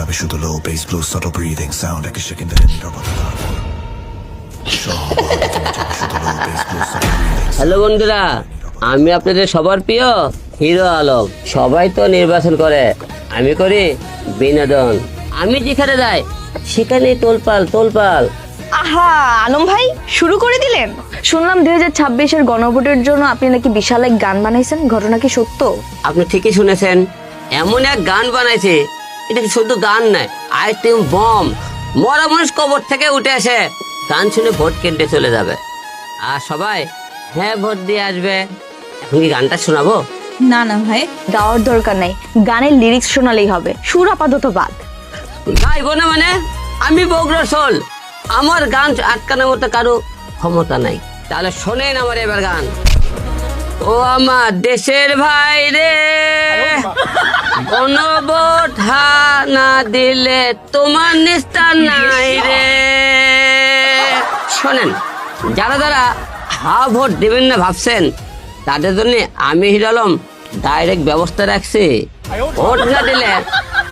যাবে শুধু লো base blue সটল breathing sound এক সেকেন্ডের নীরবতা তারপর হ্যালো বন্ধুরা, আমি আপনাদের সবার প্রিয় হিরো আলম। সবাই তো নির্বাচন করে, আমি করি বিনোদন। আমি যেখানে যাই সেখানে তোলপাল তোলপাল। আহা আলম ভাই শুরু করে দিলেন। শুনলাম 2026-এর গণভোটের জন্য আপনি নাকি বিশাল এক গান বানাইছেন, ঘটনা কি সত্য? আপনি ঠিকই শুনেছেন, এমন এক গান বানাইছে, এটা কি শুধু গান নয়, আইটেম বম। মরা মানুষ কবর থেকে উঠে আসে, গান শুনে ভোট কেন্দ্রে চলে যাবে, আর সবাই হ্যাঁ ভোট দিয়ে আসবে। এখন কি গানটা শোনাবো? না না ভাই, গাওয়ার দরকার নাই, গানের লিরিক্স শোনালেই হবে, সুর আপাতত বাদ। গাইবো না মানে? আমি বগুড়ার সোল, আমার গান আটকানোর মতো কারো ক্ষমতা নাই। তাহলে শোনেন আমার এবার গান। ও আমার দেশের ভাই রে, গণভোট হা না দিলে তোমার নিস্তার নাই রে। শোনেন, যারা যারা হা ভোট দেবেন না ভাবছেন, তাদের জন্য আমি হিরো আলম ডাইরেক্ট ব্যবস্থা রাখছি। ভোট না দিলে